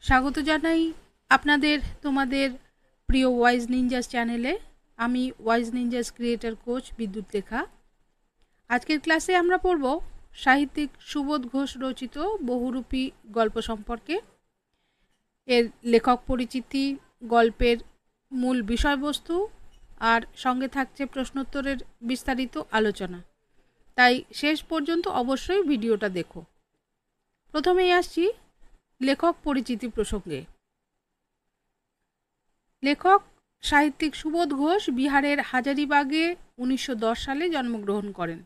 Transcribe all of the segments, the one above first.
স্বাগত জানাই আপনাদের তোমাদের প্রিয় ওয়াইজ নিনজাস চ্যানেলে। আমি ওয়াইজ নিনজাস ক্রিয়েটর কোচ বিদ্যুৎ লেখা। আজকের ক্লাসে আমরা পড়ব সাহিত্যিক সুবোধ ঘোষ রচিত বহুরূপী গল্প সম্পর্কে। এর লেখক পরিচিতি, গল্পের মূল বিষয়বস্তু আর সঙ্গে থাকছে প্রশ্নোত্তরের বিস্তারিত আলোচনা। তাই শেষ পর্যন্ত অবশ্যই ভিডিওটা দেখো। প্রথমেই আসছি লেখক পরিচিতি প্রসঙ্গে। লেখক সাহিত্যিক সুবোধ ঘোষ বিহারের হাজারিবাগে 1910 সালে জন্মগ্রহণ করেন।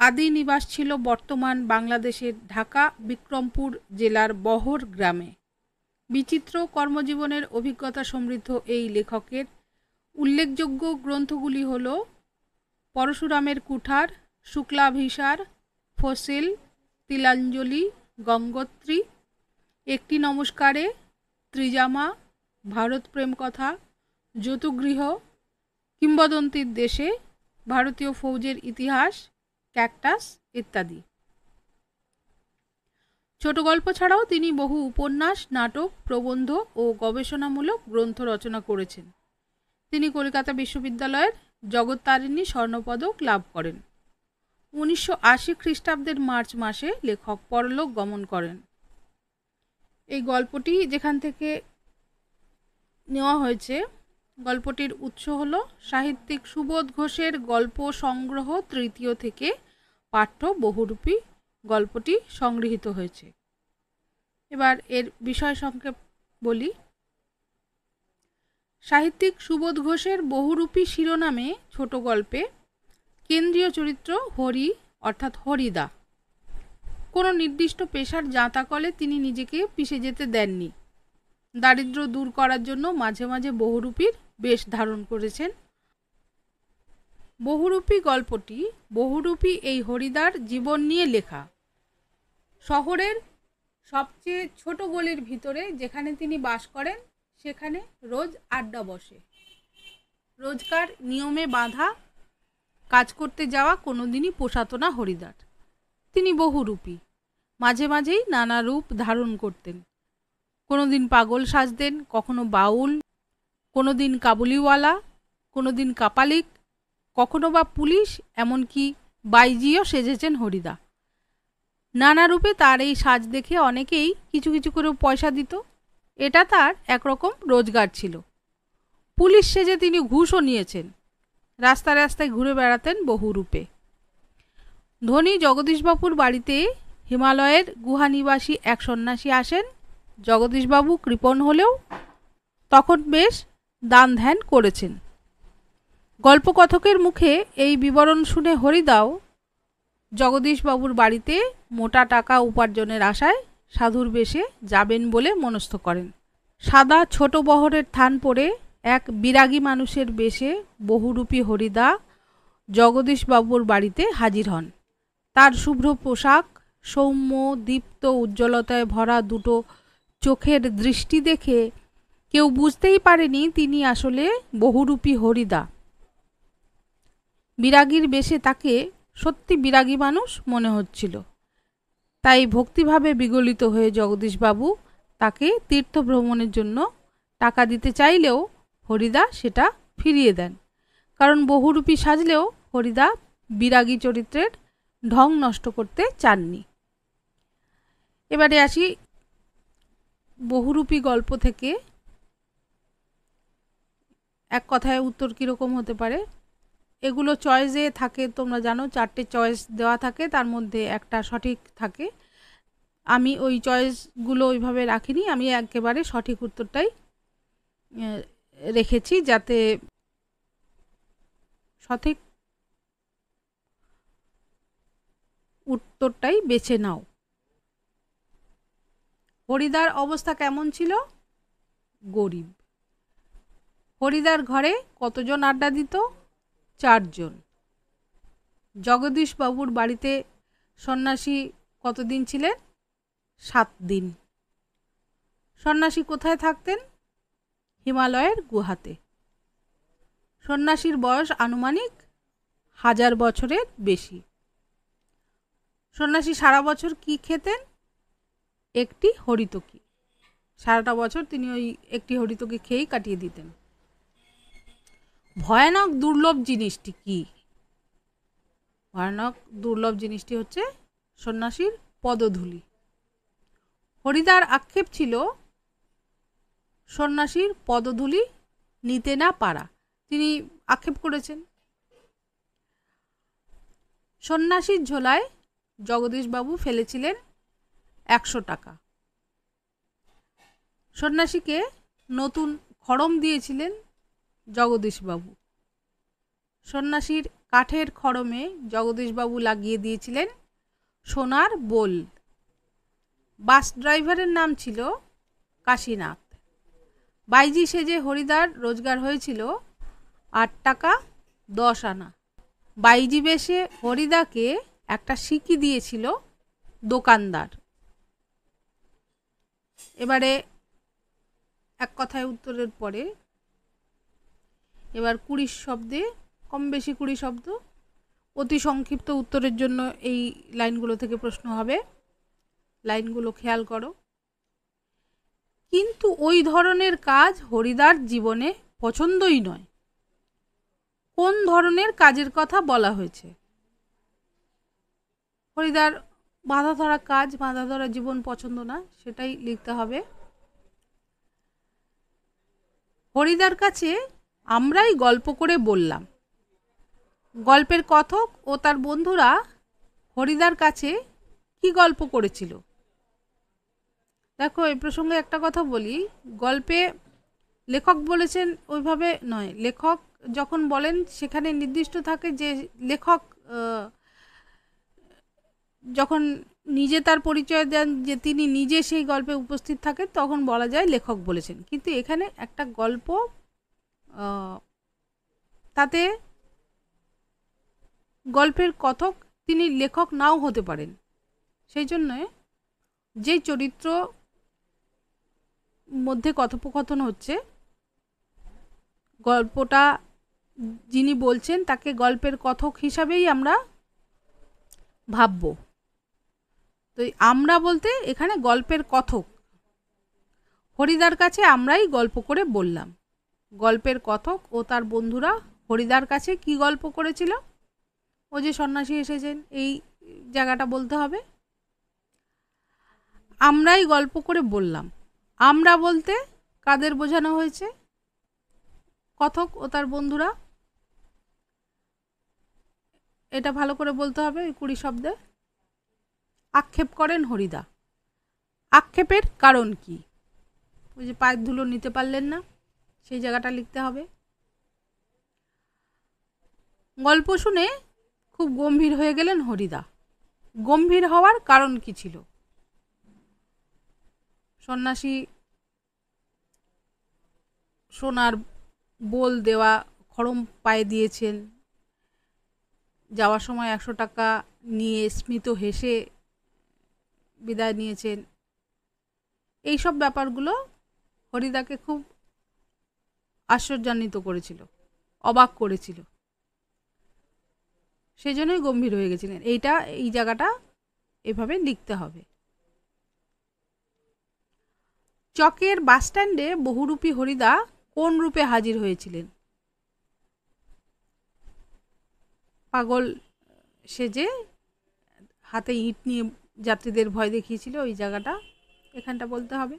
আদি নিবাস ছিল বর্তমান বাংলাদেশের ঢাকা বিক্রমপুর জেলার বহর গ্রামে। বিচিত্র কর্মজীবনের অভিজ্ঞতা সমৃদ্ধ এই লেখকের উল্লেখযোগ্য গ্রন্থগুলি হল পরশুরামের কুঠার, শুক্লাভিসার, ফসিল, তিলাঞ্জলি, গঙ্গোত্রী, একটি নমস্কারে, ত্রিজামা, ভারত প্রেম কথা, যতুগৃহ, কিংবদন্তির দেশে, ভারতীয় ফৌজের ইতিহাস, ক্যাকটাস ইত্যাদি। ছোট গল্প ছাড়াও তিনি বহু উপন্যাস, নাটক, প্রবন্ধ ও গবেষণামূলক গ্রন্থ রচনা করেছেন। তিনি কলকাতা বিশ্ববিদ্যালয়ের জগত্তারিণী স্বর্ণপদক লাভ করেন। 1980 খ্রিস্টাব্দের মার্চ মাসে লেখক পরলোক গমন করেন। এই গল্পটি যেখান থেকে নেওয়া হয়েছে, গল্পটির উৎস হল সাহিত্যিক সুবোধ ঘোষের গল্প সংগ্রহ তৃতীয় থেকে পাঠ্য বহুরূপী গল্পটি সংগৃহীত হয়েছে। এবার এর বিষয় সংক্ষেপ বলি। সাহিত্যিক সুবোধ ঘোষের বহুরূপী শিরোনামে ছোট গল্পে কেন্দ্রীয় চরিত্র হরি অর্থাৎ হরিদা। কোনো নির্দিষ্ট পেশার জাঁতাকলে তিনি নিজেকে পিষে যেতে দেননি। দারিদ্র্য দূর করার জন্য মাঝে মাঝে বহুরূপীর বেশ ধারণ করেছেন। বহুরূপী গল্পটি বহুরূপী এই হরিদার জীবন নিয়ে লেখা। শহরের সবচেয়ে ছোট গলির ভিতরে যেখানে তিনি বাস করেন সেখানে রোজ আড্ডা বসে। রোজকার নিয়মে বাঁধা কাজ করতে যাওয়া কোনোদিনই পোষাতো না হরিদার। তিনি বহুরূপী, মাঝে মাঝেই নানা রূপ ধারণ করতেন। কোনোদিন পাগল সাজতেন, কখনো বাউল, কোনোদিন কাবুলিওয়ালা, কোনোদিন কাপালিক, কখনো বা পুলিশ, এমনকি বাইজিও সেজেছেন হরিদা। নানা রূপে তার এই সাজ দেখে অনেকেই কিছু কিছু করে পয়সা দিত। এটা তার একরকম রোজগার ছিল। পুলিশ সেজে তিনি ঘুষও নিয়েছেন। রাস্তায় রাস্তায় ঘুরে বেড়াতেন বহুরূপে। ধনী জগদীশবাবুর বাড়িতে হিমালয়ের গুহানিবাসী এক সন্ন্যাসী আসেন। জগদীশবাবু কৃপণ হলেও তখন বেশ দান ধ্যান করেছেন। গল্পকথকের মুখে এই বিবরণ শুনে হরিদাও জগদীশবাবুর বাড়িতে মোটা টাকা উপার্জনের আশায় সাধুর বেশে যাবেন বলে মনস্থ করেন। সাদা ছোট বহরের থান পরে এক বিরাগী মানুষের বেশে বহুরূপী হরিদা জগদীশবাবুর বাড়িতে হাজির হন। তার শুভ্র পোশাক, সৌম্য দীপ্ত উজ্জ্বলতায় ভরা দুটো চোখের দৃষ্টি দেখে কেউ বুঝতেই পারেনি তিনি আসলে বহুরূপী হরিদা। বিরাগীর বেশে তাকে সত্যি বিরাগী মানুষ মনে হচ্ছিল। তাই ভক্তিভাবে বিগলিত হয়ে জগদীশবাবু তাকে তীর্থ ভ্রমণের জন্য টাকা দিতে চাইলেও হরিদা সেটা ফিরিয়ে দেন। কারণ বহুরূপী সাজলেও হরিদা বিরাগী চরিত্রের ঢং নষ্ট করতে চাননি। এবারে আসি বহুরূপী গল্প থেকে এক কথায় উত্তর কীরকম হতে পারে। এগুলো চয়েসে থাকে, তোমরা জানো 4টে চয়েস দেওয়া থাকে, তার মধ্যে একটা সঠিক থাকে। আমি ওই চয়েসগুলো ওইভাবে রাখিনি, আমি একেবারে সঠিক উত্তরটাই রেখেছি যাতে সঠিক উত্তরটাই বেছে নাও। হরিদার অবস্থা কেমন ছিল? গরিব। হরিদার ঘরে কতজন আড্ডা দিত? 4 জন। জগদীশবাবুর বাড়িতে সন্ন্যাসী কতদিন ছিলেন? 7 দিন। সন্ন্যাসী কোথায় থাকতেন? হিমালয়ের গুহাতে। সন্ন্যাসীর বয়স আনুমানিক 1000 বছরের বেশি। সন্ন্যাসী সারা বছর কি খেতেন? একটি হরিতকি। সারাটা বছর তিনি ওই একটি হরিতকে খেয়েই কাটিয়ে দিতেন। ভয়ানক দুর্লভ জিনিসটি কি? ভয়ানক দুর্লভ জিনিসটি হচ্ছে সন্ন্যাসীর পদধূলি। হরিদার আক্ষেপ ছিল সন্ন্যাসীর পদধূলি নিতে না পারা। তিনি আক্ষেপ করেছেন। সন্ন্যাসীর ঝোলায় জগদীশবাবু ফেলেছিলেন 100 টাকা। সন্ন্যাসীকে নতুন খড়ম দিয়েছিলেন জগদীশবাবু। সন্ন্যাসীর কাঠের খড়মে জগদীশবাবু লাগিয়ে দিয়েছিলেন সোনার বোল। বাস ড্রাইভারের নাম ছিল কাশীনাথ। বাইজি সেজে হরিদার রোজগার হয়েছিল 8 টাকা 10 আনা। বাইজি বেশে হরিদাকে একটা সিকি দিয়েছিল দোকানদার। এবারে এক কথায় উত্তরের পরে এবার 20 শব্দে, কম বেশি 20 শব্দ, অতি সংক্ষিপ্ত উত্তরের জন্য এই লাইনগুলো থেকে প্রশ্ন হবে। লাইনগুলো খেয়াল করো। কিন্তু ওই ধরনের কাজ হরিদার জীবনে পছন্দই নয়। কোন ধরনের কাজের কথা বলা হয়েছে? হরিদার বাঁধা ধরা কাজ, বাঁধা ধরা জীবন পছন্দ না, সেটাই লিখতে হবে। হরিদার কাছে আমরাই গল্প করে বললাম। গল্পের কথক ও তার বন্ধুরা হরিদার কাছে কি গল্প করেছিল? দেখো, এই প্রসঙ্গে একটা কথা বলি। গল্পে লেখক বলেছেন ওইভাবে নয়। লেখক যখন বলেন সেখানে নির্দিষ্ট থাকে যে লেখক যখন নিজে তার পরিচয় দেন যে তিনি নিজে সেই গল্পে উপস্থিত থাকেন, তখন বলা যায় লেখক বলেছেন। কিন্তু এখানে একটা গল্প, তাতে গল্পের কথক তিনি লেখক নাও হতে পারেন। সেই জন্য যেই চরিত্র মধ্যে কথোপকথন হচ্ছে, গল্পটা যিনি বলছেন তাকে গল্পের কথক হিসাবেই আমরা ভাবব। তো আমরা বলতে এখানে গল্পের কথক। হরিদার কাছে আমরাই গল্প করে বললাম। গল্পের কথক ও তার বন্ধুরা হরিদার কাছে কি গল্প করেছিল? ও যে সন্ন্যাসী এসেছেন, এই জায়গাটা বলতে হবে। আমরাই গল্প করে বললাম। আমরা বলতে কাদের বোঝানো হয়েছে? কথক ও তার বন্ধুরা। এটা ভালো করে বলতে হবে। 20 শব্দে। আক্ষেপ করেন হরিদা। আক্ষেপের কারণ কি? ওই যে পায়ের ধুলো নিতে পারলেন না, সেই জায়গাটা লিখতে হবে। গল্প শুনে খুব গম্ভীর হয়ে গেলেন হরিদা। গম্ভীর হওয়ার কারণ কি ছিল? সন্ন্যাসী সোনার বোল দেওয়া খড়ম পায়ে দিয়েছেন, যাওয়ার সময় 100 টাকা নিয়ে স্মিত হেসে বিদায় নিয়েছেন। এইসব ব্যাপারগুলো হরিদাকে খুব আশ্চর্যান্বিত করেছিল, অবাক করেছিল। সেই জন্যই গম্ভীর হয়ে গেছিলেন। এই জায়গাটা এভাবে লিখতে হবে। চকের বাসস্ট্যান্ডে বহুরূপী হরিদা কোন রূপে হাজির হয়েছিলেন? পাগল সেজে হাতে ইট নিয়ে যাত্রীদের ভয় দেখিয়েছিল, ওই জায়গাটা এখানটা বলতে হবে।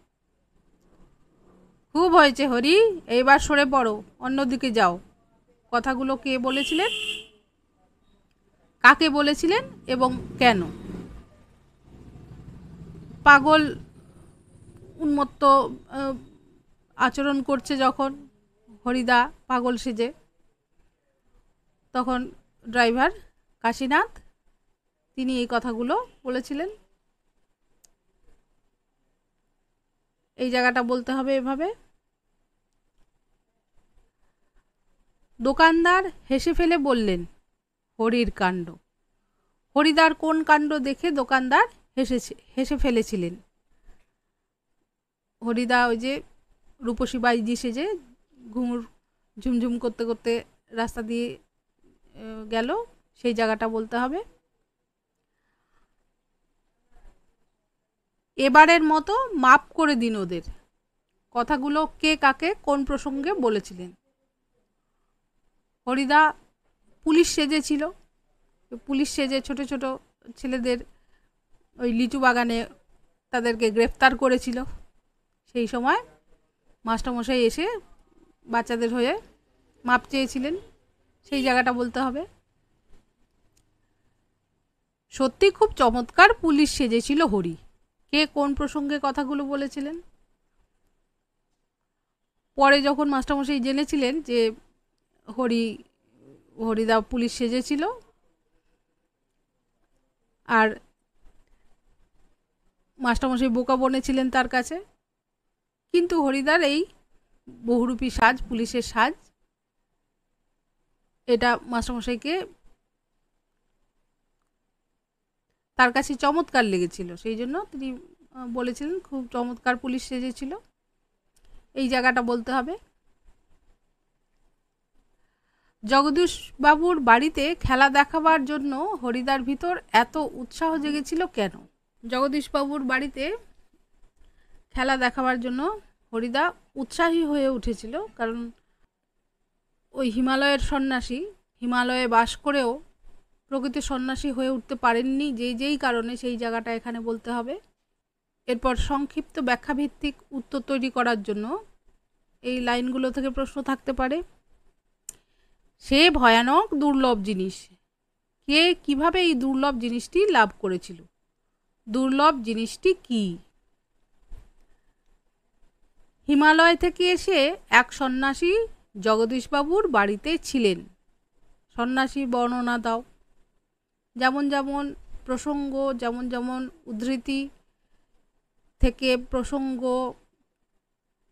খুব হয়েছে হরি, এইবার সরে পড়ো, অন্যদিকে যাও। কথাগুলো কে বলেছিলেন, কাকে বলেছিলেন এবং কেন? পাগল উন্মত্ত আচরণ করছে যখন হরিদা পাগল সেজে, তখন ড্রাইভার কাশীনাথ তিনি এই কথাগুলো বলেছিলেন। এই জায়গাটা বলতে হবে এভাবে। দোকানদার হেসে ফেলে বললেন হরির কাণ্ড। হরিদার কোন কাণ্ড দেখে দোকানদার হেসে ফেলেছিলেন? হরিদা ওই যে রূপসী বাইজি সেজে ঘুঙুর ঝুমঝুম করতে করতে রাস্তা দিয়ে গেল, সেই জায়গাটা বলতে হবে। এবারের মতো মাপ করে দিন ওদের। কথাগুলো কে কাকে কোন প্রসঙ্গে বলেছিলেন। হরিদা পুলিশ সেজেছিল, পুলিশ সেজে ছোট ছোট ছেলেদের ওই লিচু বাগানে তাদেরকে গ্রেফতার করেছিল। সেই সময় মাস্টারমশাই এসে বাচ্চাদের হয়ে মাপ চেয়েছিলেন, সেই জায়গাটা বলতে হবে। সত্যি খুব চমৎকার পুলিশ সেজেছিল হরি, কে কোন প্রসঙ্গে কথাগুলো বলেছিলেন। পরে যখন মাস্টারমশাই জেনেছিলেন যে হরিদা পুলিশ সেজেছিল আর মাস্টারমশাই বোকা বনেছিলেন তার কাছে, কিন্তু হরিদার এই বহুরূপী সাজ, পুলিশের সাজ, এটা মাস্টারমশাইকে তার কাছে চমৎকার লেগেছিল, সেই জন্য তিনি বলেছিলেন খুব চমৎকার পুলিশ সেজেছিল। এই জায়গাটা বলতে হবে। জগদীশবাবুর বাড়িতে খেলা দেখাবার জন্য হরিদার ভিতর এত উৎসাহ জেগেছিল কেন? জগদীশবাবুর বাড়িতে খেলা দেখাবার জন্য হরিদা উৎসাহী হয়ে উঠেছিল, কারণ ওই হিমালয়ের সন্ন্যাসী হিমালয়ে বাস করেও প্রকৃত সন্ন্যাসী হয়ে উঠতে পারেননি, যেই কারণে, সেই জায়গাটা এখানে বলতে হবে। এরপর সংক্ষিপ্ত ব্যাখ্যাভিত্তিক উত্তর তৈরি করার জন্য এই লাইনগুলো থেকে প্রশ্ন থাকতে পারে। সে ভয়ানক দুর্লভ জিনিস, কে কিভাবে এই দুর্লভ জিনিসটি লাভ করেছিল? দুর্লভ জিনিসটি কি? হিমালয় থেকে এসে এক সন্ন্যাসী জগদীশবাবুর বাড়িতে ছিলেন। সন্ন্যাসী বর্ণনা দাও। যেমন যেমন প্রসঙ্গ, যেমন যেমন উদ্ধৃতি থেকে প্রসঙ্গ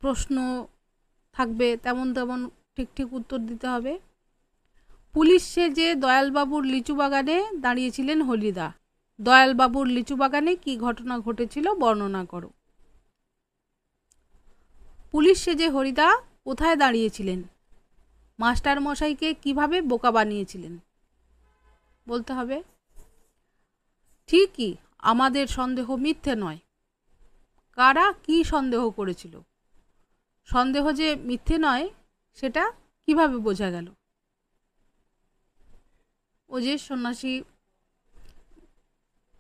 প্রশ্ন থাকবে, তেমন তেমন ঠিক ঠিক উত্তর দিতে হবে। পুলিশ সেজে দয়ালবাবুর লিচু বাগানে দাঁড়িয়েছিলেন হরিদা। দয়ালবাবুর লিচু বাগানে কি ঘটনা ঘটেছিল বর্ণনা করো। পুলিশ সেজে হরিদা কোথায় দাঁড়িয়েছিলেন? মাস্টার মশাইকে কিভাবে বোকা বানিয়েছিলেন বলতে হবে। ঠিকই, আমাদের সন্দেহ মিথ্যে নয়। কারা কি সন্দেহ করেছিল? সন্দেহ যে মিথ্যে নয় সেটা কিভাবে বোঝা গেল? ও যে সন্ন্যাসী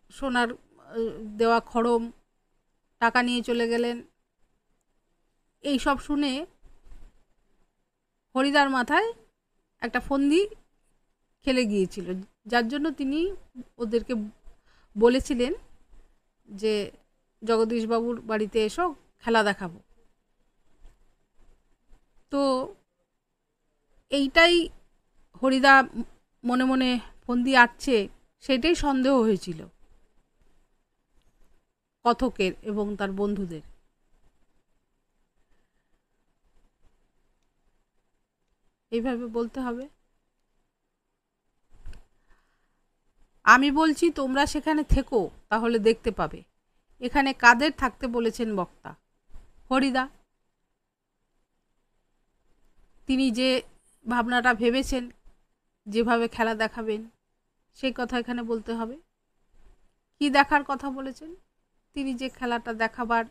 সোনার দেওয়া খড়ম টাকা নিয়ে চলে গেলেন, এই সব শুনে হরিদার মাথায় একটা ফন্দি খেলে গিয়েছিল, যার জন্য তিনি ওদেরকে বলেছিলেন যে জগদীশবাবুর বাড়িতে এসো, খেলা দেখাবো। তো এইটাই হরিদা মনে মনে ফন্দি আটছে, সেটাই সন্দেহ হয়েছিল কথকের এবং তার বন্ধুদের। এইভাবে বলতে হবে। আমি বলছি তোমরা সেখানে থেকো, তাহলে দেখতে পাবে। এখানে কাদের থাকতে বলেছেন বক্তা? হরিদা। তিনি যে ভাবনাটা ভেবেছেন যেভাবে খেলা দেখাবেন, সেই কথা এখানে বলতে হবে। কি দেখার কথা বলেছেন? তিনি যে খেলাটা দেখাবার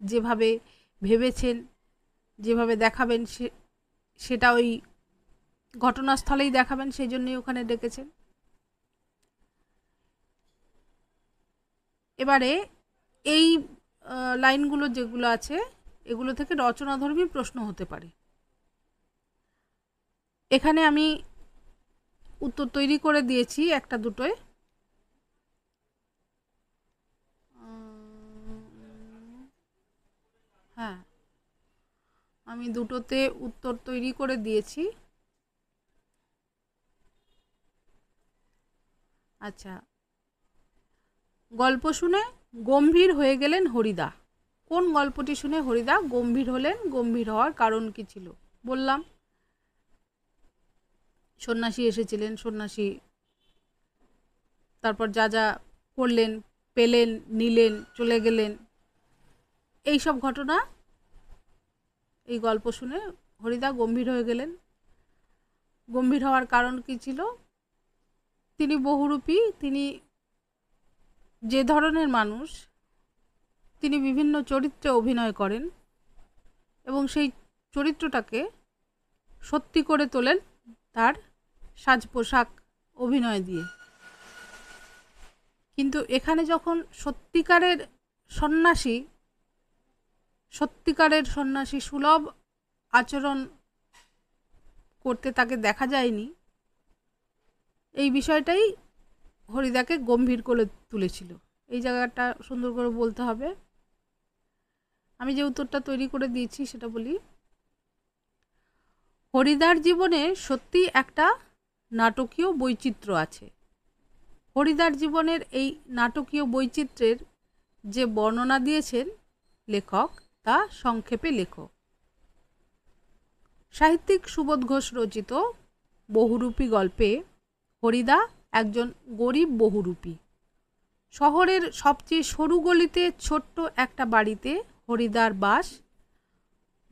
যেভাবে ভেবেছেন, যেভাবে দেখাবেন, সেটা ওই ঘটনাস্থলেই দেখাবেন, সেই জন্যই ওখানে ডেকেছেন। এবারে এই লাইনগুলো যেগুলো আছে, এগুলো থেকে রচনাধর্মী প্রশ্ন হতে পারে। এখানে আমি উত্তর তৈরি করে দিয়েছি একটা দুটোয়। হ্যাঁ, আমি দুটোতে উত্তর তৈরি করে দিয়েছি। আচ্ছা, গল্প শুনে গম্ভীর হয়ে গেলেন হরিদা। কোন গল্পটি শুনে হরিদা গম্ভীর হলেন? গম্ভীর হওয়ার কারণ কি ছিল? বললাম, সন্ন্যাসী এসেছিলেন, সন্ন্যাসী তারপর যা যা করলেন, পেলেন, নিলেন, চলে গেলেন, এই সব ঘটনা, এই গল্প শুনে হরিদা গম্ভীর হয়ে গেলেন। গম্ভীর হওয়ার কারণ কি ছিল? তিনি বহুরূপী, তিনি যে ধরনের মানুষ, তিনি বিভিন্ন চরিত্রে অভিনয় করেন এবং সেই চরিত্রটাকে সত্যি করে তোলেন তার সাজ পোশাক অভিনয় দিয়ে। কিন্তু এখানে যখন সত্যিকারের সন্ন্যাসী সুলভ আচরণ করতে তাকে দেখা যায়নি, এই বিষয়টাই হরিদাকে গম্ভীর করে তুলেছিল। এই জায়গাটা সুন্দর করে বলতে হবে। আমি যে উত্তরটা তৈরি করে দিয়েছি সেটা বলি। হরিদার জীবনে সত্যি একটা নাটকীয় বৈচিত্র্য আছে। হরিদার জীবনের এই নাটকীয় বৈচিত্র্যের যে বর্ণনা দিয়েছেন লেখক, তা সংক্ষেপে লেখো। সাহিত্যিক সুবোধ ঘোষ রচিত বহুরূপী গল্পে হরিদা একজন গরিব বহুরূপী। শহরের সবচেয়ে সরু গলিতে ছোট্ট একটা বাড়িতে হরিদার বাস।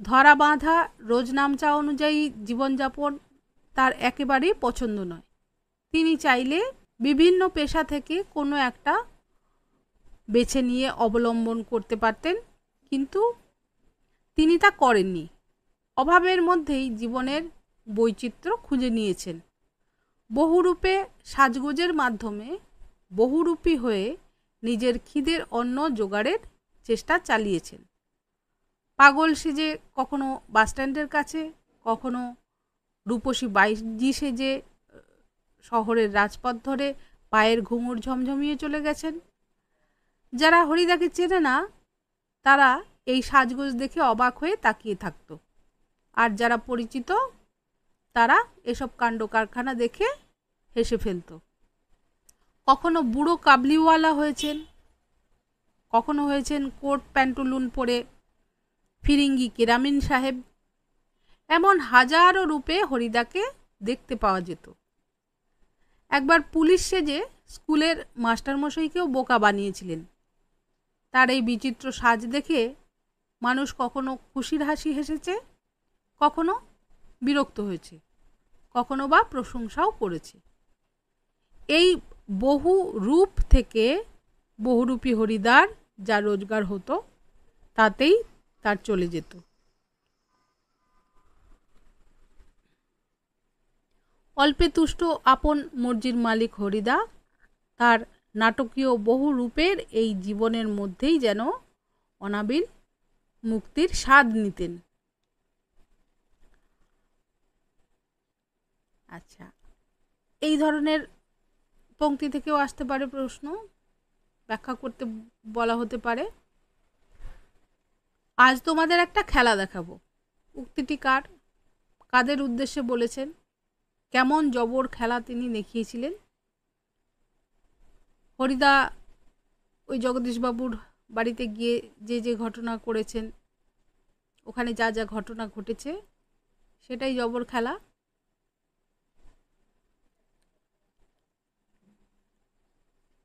ধরা বাঁধা রোজ নামচা অনুযায়ী জীবনযাপন তার একেবারেই পছন্দ নয়। তিনি চাইলে বিভিন্ন পেশা থেকে কোনো একটা বেছে নিয়ে অবলম্বন করতে পারতেন, কিন্তু তিনি তা করেননি। অভাবের মধ্যেই জীবনের বৈচিত্র্য খুঁজে নিয়েছেন। বহুরূপে সাজগোজের মাধ্যমে বহুরূপী হয়ে নিজের খিদের অন্ন জোগাড়ের চেষ্টা চালিয়েছেন। পাগল সেজে কখনো বাসস্ট্যান্ডের কাছে, কখনো রূপসী বাইজি সেজে শহরের রাজপথ ধরে পায়ের ঘুঙুর ঝমঝমিয়ে চলে গেছেন। যারা হরিদাকে চেনে না তারা এই সাজগোজ দেখে অবাক হয়ে তাকিয়ে থাকত, আর যারা পরিচিত তারা এসব কাণ্ড কারখানা দেখে হেসে ফেলত। কখনো বুড়ো কাবলিওয়ালা হয়েছেন, কখনো হয়েছেন কোট প্যান্টুলুন পরে ফিরিঙ্গি কেরামিন সাহেব। এমন হাজারো রূপে হরিদাকে দেখতে পাওয়া যেত। একবার পুলিশ সেজে স্কুলের মাস্টারমশাইকেও বোকা বানিয়েছিলেন। তার এই বিচিত্র সাজ দেখে মানুষ কখনো খুশির হাসি হেসেছে, কখনো বিরক্ত হয়েছে, কখনো বা প্রশংসাও করেছে। এই বহু রূপ থেকে বহুরূপী হরিদার যা রোজগার হতো তাতেই তার চলে যেত। অল্পে তুষ্ট আপন মর্জির মালিক হরিদা তার নাটকীয় বহু রূপের এই জীবনের মধ্যেই যেন অনাবিল মুক্তির স্বাদ নিতেন। আচ্ছা, এই ধরনের পংক্তি থেকেও আসতে পারে প্রশ্ন, ব্যাখ্যা করতে বলা হতে পারে। আজ তোমাদের একটা খেলা দেখাবো। উক্তিটি কার, কাদের উদ্দেশ্যে বলেছেন, কেমন জবর খেলা তিনি দেখিয়েছিলেন? হরিদা ওই জগদীশবাবুর বাড়িতে গিয়ে যে যে ঘটনা করেছেন, ওখানে যা যা ঘটনা ঘটেছে সেটাই জবর খেলা।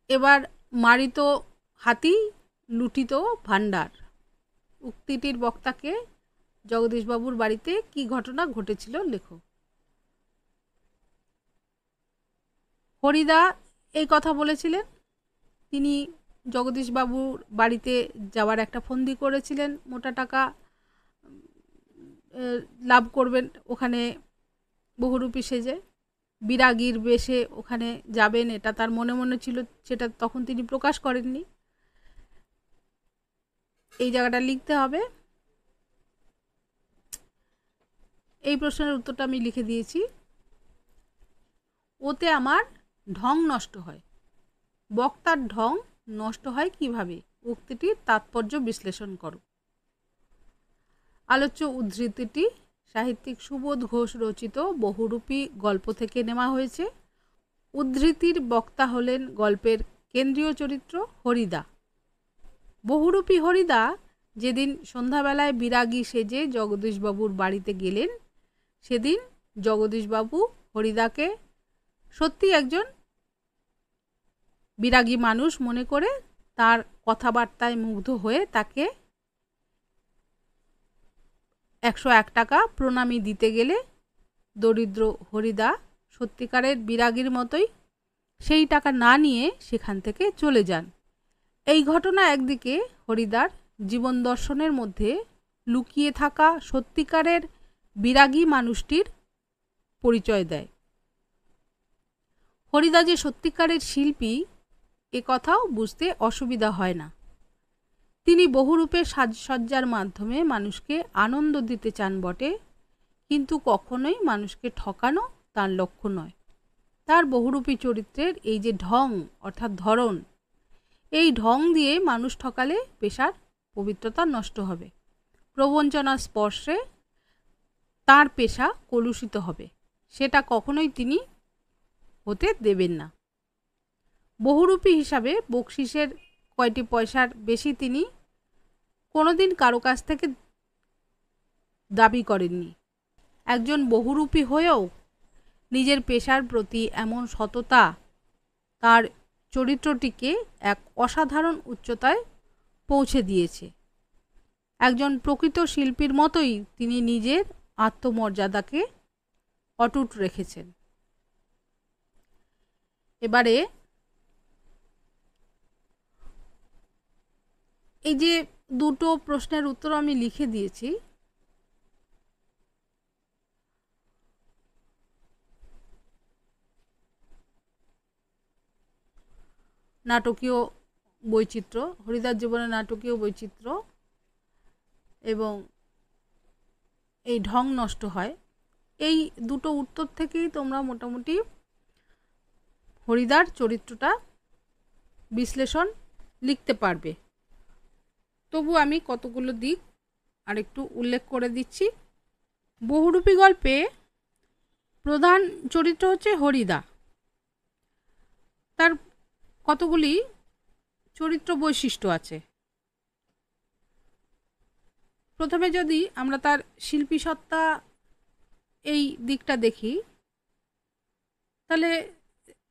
এবার মারিত হাতি লুঠিত ভাণ্ডার, উক্তিটির বক্তাকে জগদীশবাবুর বাড়িতে কি ঘটনা ঘটেছিল লেখো। হরিদা এই কথা বলেছিলেন। তিনি জগদীশবাবুর বাড়িতে যাওয়ার একটা ফন্দি করেছিলেন, মোটা টাকা লাভ করবেন ওখানে বহুরূপী সেজে, বিরাগীর বেশে ওখানে যাবেন, এটা তার মনে মনে ছিল, সেটা তখন তিনি প্রকাশ করেননি। এই জায়গাটা লিখতে হবে। এই প্রশ্নের উত্তরটা আমি লিখে দিয়েছি। ওতে আমার ঢং নষ্ট হয়। বক্তার ঢং নষ্ট হয় কিভাবে? উক্তিটির তাৎপর্য বিশ্লেষণ করো। আলোচ্য উদ্ধৃতিটি সাহিত্যিক সুবোধ ঘোষ রচিত বহুরূপী গল্প থেকে নেওয়া হয়েছে। উদ্ধৃতির বক্তা হলেন গল্পের কেন্দ্রীয় চরিত্র হরিদা। বহুরূপী হরিদা যেদিন সন্ধ্যাবেলায় বিরাগী সেজে জগদীশবাবুর বাড়িতে গেলেন, সেদিন জগদীশবাবু হরিদাকে সত্যি একজন বিরাগী মানুষ মনে করে তার কথাবার্তায় মুগ্ধ হয়ে তাকে 101 টাকা প্রণামী দিতে গেলে দরিদ্র হরিদা সত্যিকারের বিরাগীর মতোই সেই টাকা না নিয়ে সেখান থেকে চলে যান। এই ঘটনা একদিকে হরিদার জীবন দর্শনের মধ্যে লুকিয়ে থাকা সত্যিকারের বিরাগী মানুষটির পরিচয় দেয়। হরিদা যে সত্যিকারের শিল্পী এ কথাও বুঝতে অসুবিধা হয় না। তিনি বহুরূপে সাজসজ্জার মাধ্যমে মানুষকে আনন্দ দিতে চান বটে, কিন্তু কখনোই মানুষকে ঠকানো তার লক্ষ্য নয়। তার বহুরূপী চরিত্রের এই যে ঢং অর্থাৎ ধরন, এই ঢং দিয়ে মানুষ ঠকালে পেশার পবিত্রতা নষ্ট হবে, প্রবঞ্চনার স্পর্শে তার পেশা কলুষিত হবে, সেটা কখনোই তিনি হতে দেবেন না। বহুরূপী হিসাবে বকশিসের কয়টি পয়সার বেশি তিনি কোনোদিন কারো কাছ থেকে দাবি করেননি। একজন বহুরূপী হয়েও নিজের পেশার প্রতি এমন সততা তার চরিত্রটিকে এক অসাধারণ উচ্চতায় পৌঁছে দিয়েছে। একজন প্রকৃত শিল্পীর মতোই তিনি নিজের আত্মমর্যাদাকে অটুট রেখেছেন। এবারে এই যে দুটো প্রশ্নের উত্তর আমি লিখে দিয়েছি, নাটকীয় বৈচিত্র্য, হরিদার জীবনের নাটকীয় বৈচিত্র্য এবং এই ঢং নষ্ট হয়, এই দুটো উত্তর থেকেই তোমরা মোটামুটি হরিদার চরিত্রটা বিশ্লেষণ লিখতে পারবে। তবু আমি কতগুলো দিক আরেকটু উল্লেখ করে দিচ্ছি। বহুরূপী গল্পে প্রধান চরিত্র হচ্ছে হরিদা। তার কতগুলি চরিত্র বৈশিষ্ট্য আছে। প্রথমে যদি আমরা তার শিল্পী সত্তা এই দিকটা দেখি, তাহলে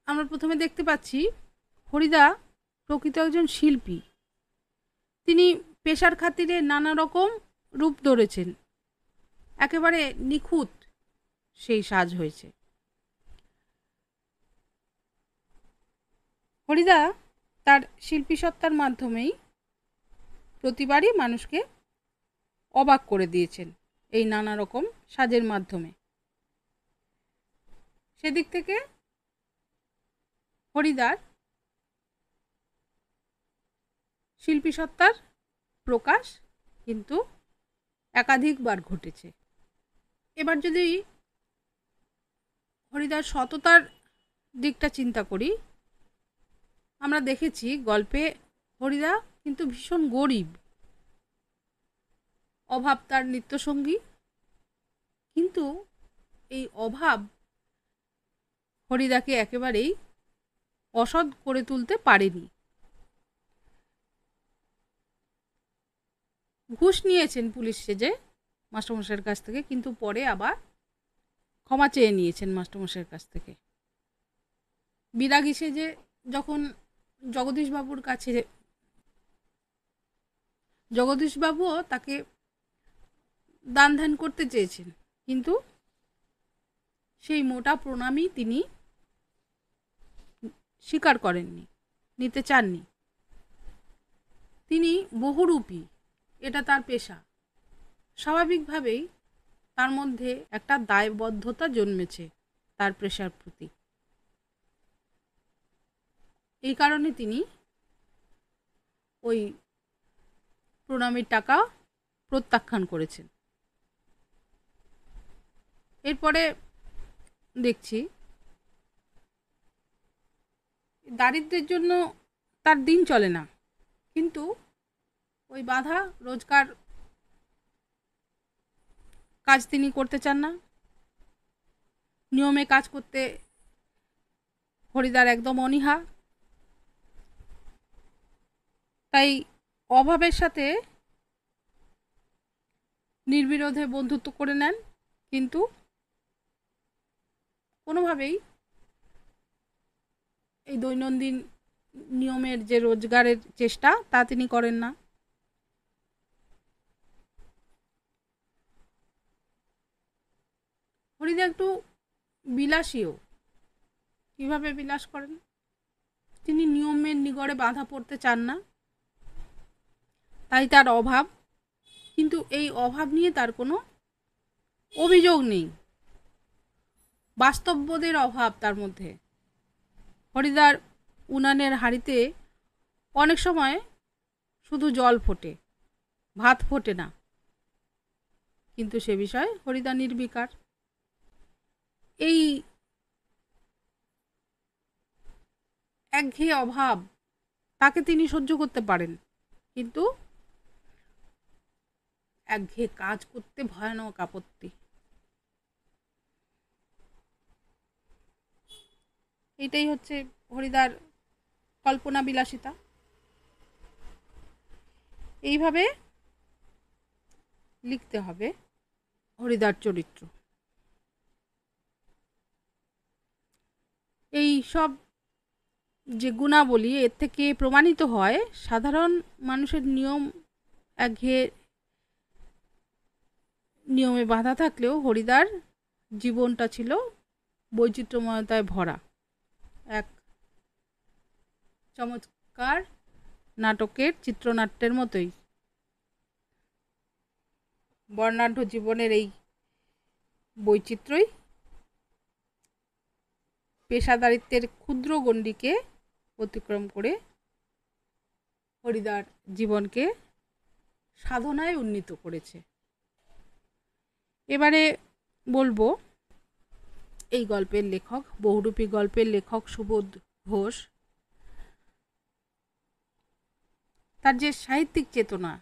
আমরা প্রথমে দেখতে পাচ্ছি হরিদা প্রকৃত একজন শিল্পী। তিনি পেশার খাতিরে নানা রকম রূপ ধরেছেন, একেবারে নিখুঁত সেই সাজ হয়েছে। হরিদা তার শিল্পী সত্তার মাধ্যমেই প্রতিবারই মানুষকে অবাক করে দিয়েছেন এই নানা রকম সাজের মাধ্যমে। সেদিক থেকে হরিদার শিল্পী সত্তার প্রকাশ কিন্তু একাধিকবার ঘটেছে। এবার যদি হরিদার সততার দিকটা চিন্তা করি, আমরা দেখেছি গল্পে হরিদা কিন্তু ভীষণ গরিব, অভাব তার নিত্যসঙ্গী, কিন্তু এই অভাব হরিদাকে একেবারেই অসৎ করে তুলতে পারেনি। ঘুষ নিয়েছেন পুলিশ সেজে মাস্টারমশাইয়ের কাছ থেকে, কিন্তু পরে আবার ক্ষমা চেয়ে নিয়েছেন মাস্টারমশাইয়ের কাছ থেকে। বিরাগী সেজে যখন জগদীশবাবুর কাছে, জগদীশবাবুও তাকে দান ধ্যান করতে চেয়েছেন, কিন্তু সেই মোটা প্রণামী তিনি স্বীকার করেননি, নিতে চাননি। তিনি বহুরূপী, এটা তার পেশা, স্বাভাবিকভাবেই তার মধ্যে একটা দায়বদ্ধতা জন্মেছে তার পেশার প্রতি। এই কারণে তিনি ওই প্রণামীর টাকা প্রত্যাখ্যান করেছেন। এরপরে দেখছি দারিদ্র্যের জন্য তার দিন চলে না, কিন্তু ওই বাধা রোজকার কাজ তিনি করতে চান না। নিয়মে কাজ করতে হরিদার একদম অনীহা। তাই অভাবের সাথে নির্বিরোধে বন্ধুত্ব করে নেন, কিন্তু কোনোভাবেই এই দৈনন্দিন নিয়মের যে রোজগারের চেষ্টা তা তিনি করেন না। হরিদা একটু বিলাসীও। কিভাবে বিলাস করেন? তিনি নিয়মের নিগড়ে বাধা পড়তে চান না, তাই তার অভাব, কিন্তু এই অভাব নিয়ে তার কোনো অভিযোগ নেই, বাস্তববোধের অভাব তার মধ্যে। হরিদার উনানের হাঁড়িতে অনেক সময় শুধু জল ফোটে, ভাত ফোটে না, কিন্তু সে বিষয়ে হরিদা নির্বিকার। এই একঘেয়ে অভাব তাকে তিনি সহ্য করতে পারেন, কিন্তু একঘেয়ে কাজ করতে ভয়ানক আপত্তি। এটাই হচ্ছে হরিদার কল্পনা বিলাসিতা। এইভাবে লিখতে হবে হরিদার চরিত্র। এই সব যে গুণাবলী, এর থেকে প্রমাণিত হয় সাধারণ মানুষের নিয়ম একঘেয়ে নিয়মে বাঁধা থাকলেও হরিদার জীবনটা ছিল বৈচিত্র্যময়তায় ভরা, এক চমৎকার নাটকের চিত্রনাট্যের মতোই। বর্ণাঢ্য জীবনের এই বৈচিত্র্যই পেশাদারিত্বের ক্ষুদ্র গণ্ডিকে অতিক্রম করে হরিদার জীবনকে সাধনায় উন্নীত করেছে। এবারে বলবো এই গল্পের লেখক, বহুরূপী গল্পের লেখক সুবোধ ঘোষ, তার যে সাহিত্যিক চেতনা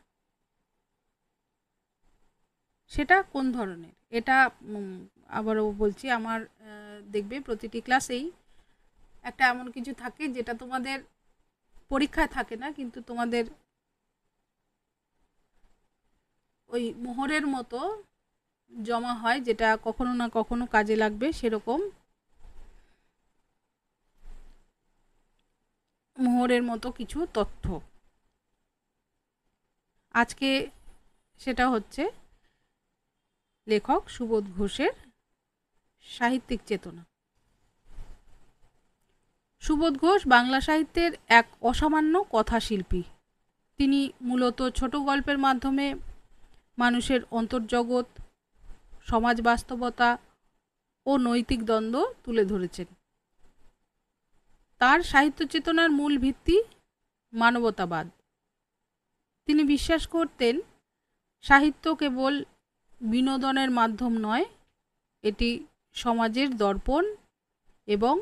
সেটা কোন ধরনের। এটা আবারও বলছি, আমার দেখবে প্রতিটি ক্লাসেই একটা এমন কিছু থাকে যেটা তোমাদের পরীক্ষায় থাকে না, কিন্তু তোমাদের ওই মোহরের মতো জমা হয়, যেটা কখনো না কখনো কাজে লাগবে। সেরকম মোহরের মতো কিছু তথ্য আজকে, সেটা হচ্ছে লেখক সুবোধ ঘোষের সাহিত্যিক চেতনা। সুবোধ ঘোষ বাংলা সাহিত্যের এক অসামান্য কথাশিল্পী। তিনি মূলত ছোট গল্পের মাধ্যমে মানুষের অন্তর্জগৎ, সমাজ বাস্তবতা ও নৈতিক দ্বন্দ্ব তুলে ধরেছেন। তার সাহিত্য চেতনার মূল ভিত্তি মানবতাবাদ। তিনি বিশ্বাস করতেন সাহিত্য কেবল বিনোদনের মাধ্যম নয়, এটি সমাজের দর্পণ এবং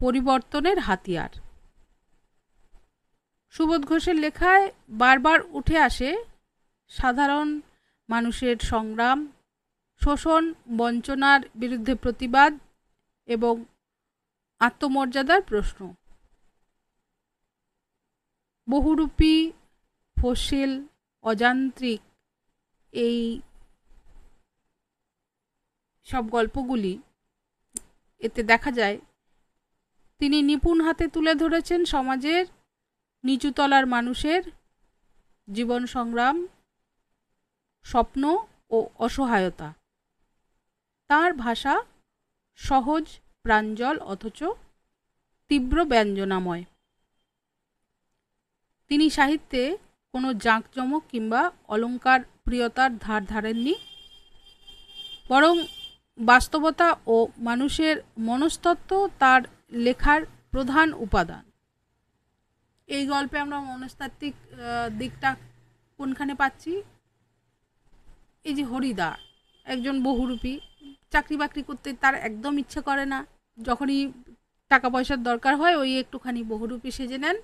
পরিবর্তনের হাতিয়ার। সুবোধ ঘোষের লেখায় বারবার উঠে আসে সাধারণ মানুষের সংগ্রাম, শোষণ বঞ্চনার বিরুদ্ধে প্রতিবাদ এবং আত্মমর্যাদার প্রশ্ন। বহুরূপী, ফসিল, অযান্ত্রিক এই সব গল্পগুলি এতে দেখা যায় তিনি নিপুণ হাতে তুলে ধরেছেন সমাজের নিচুতলার মানুষের জীবন সংগ্রাম, স্বপ্ন ও অসহায়তা। তার ভাষা সহজ, প্রাঞ্জল অথচ তীব্র ব্যঞ্জনাময়। তিনি সাহিত্যে কোনো জাঁকজমক কিংবা অলংকার প্রিয়তার ধার ধারেননি, বরং বাস্তবতা ও মানুষের মনস্তত্ত্ব তার লেখার প্রধান উপাদান। এই গল্পে আমরা মনস্তাত্ত্বিক দিকটা কোনখানে পাচ্ছি? এই যে হরিদা একজন বহুরূপী, চাকরি বাকরি করতে তার একদম ইচ্ছে করে না, যখনই টাকা পয়সার দরকার হয় ওই একটুখানি বহুরূপী সেজে নেন,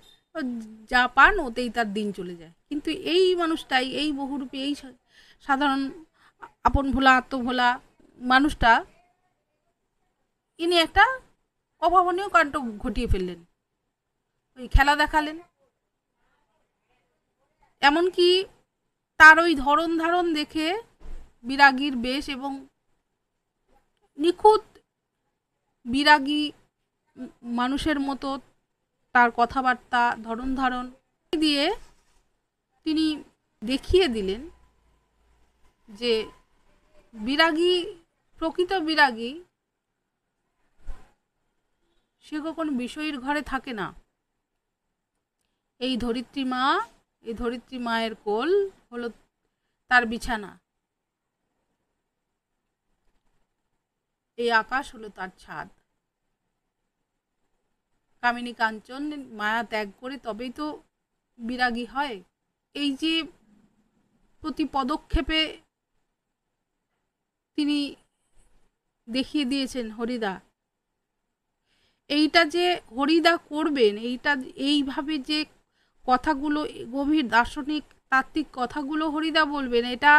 যা পান ওতেই তার দিন চলে যায়। কিন্তু এই মানুষটাই, এই বহুরূপী, এই সাধারণ আপন ভোলা আত্মভোলা মানুষটা, ইনি একটা অভাবনীয় কাণ্ড ঘটিয়ে ফেললেন। ওই খেলা দেখালেন, এমনকি তার ওই ধরন ধারণ দেখে বিরাগীর বেশ এবং নিখুঁত বিরাগী মানুষের মতো তার কথাবার্তা, ধরন ধারণ দিয়ে তিনি দেখিয়ে দিলেন যে বিরাগী, প্রকৃত বিরাগী সে কখনো বিষয়ীর ঘরে থাকে না। এই ধরিত্রী মা, এই ধরিত্রী মায়ের কোল হলো তার বিছানা, এই আকাশ হলো তার ছাদ। কামিনী কাঞ্চন মায়া ত্যাগ করে তবেই তো বিরাগী হয়। এই যে প্রতি পদক্ষেপে তিনি দেখিয়ে দিয়েছেন হরিদা, এইটা যে হরিদা করবেন, এইভাবে যে কথাগুলো, গভীর দার্শনিক তাত্ত্বিক কথাগুলো হরিদা বলবেন, এটা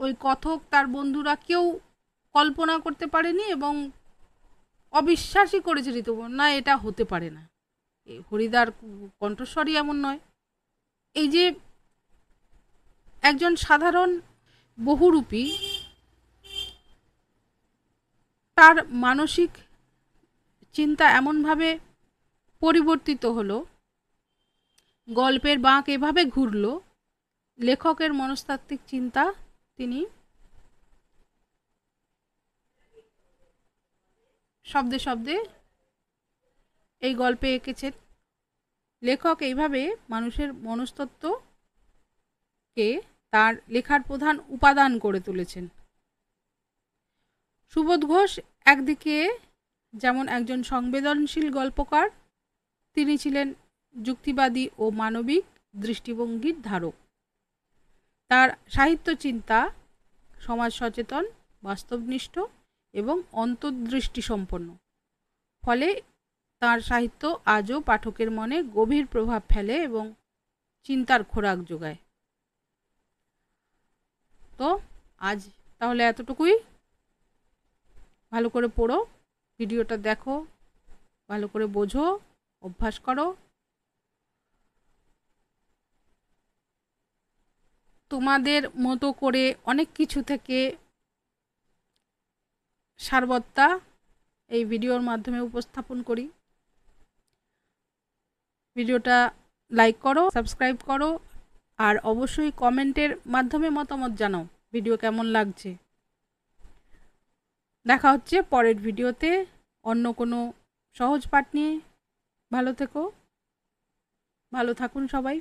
ওই কথক তার বন্ধুরা কেউ কল্পনা করতে পারেনি এবং অবিশ্বাসই করেছে ঋতুপর্ণ, না এটা হতে পারে না, হরিদার কণ্ঠস্বরই এমন নয়। এই যে একজন সাধারণ বহুরূপী, তার মানসিক চিন্তা এমনভাবে পরিবর্তিত হলো, গল্পের বাঁক এভাবে ঘুরল, লেখকের মনস্তাত্ত্বিক চিন্তা তিনি শব্দে শব্দে এই গল্পে এঁকেছেন। লেখক এইভাবে মানুষের মনস্তত্ত্বকে তার লেখার প্রধান উপাদান করে তুলেছেন। সুবোধ ঘোষ একদিকে যেমন একজন সংবেদনশীল গল্পকার, তিনি ছিলেন যুক্তিবাদী ও মানবিক দৃষ্টিভঙ্গির ধারক। তার সাহিত্য চিন্তা সমাজ সচেতন, বাস্তবনিষ্ঠ এবং অন্তর্দৃষ্টি সম্পন্ন। ফলে তার সাহিত্য আজও পাঠকের মনে গভীর প্রভাব ফেলে এবং চিন্তার খোরাক যোগায়। তো আজ তাহলে এতটুকুই। ভালো করে পড়ো, ভিডিওটা দেখো, ভালো করে বোঝো, অভ্যাস করো। তোমাদের মতো করে অনেক কিছু থেকে সারবত্তা এই ভিডিওর মাধ্যমে উপস্থাপন করি। ভিডিওটা লাইক করো, সাবস্ক্রাইব করো, আর অবশ্যই কমেন্টের মাধ্যমে মতামত জানাও ভিডিও কেমন লাগছে। দেখা হচ্ছে পরের ভিডিওতে অন্য কোনো সহজ পাঠ নিয়ে। ভালো থেকো, ভালো থাকুন সবাই।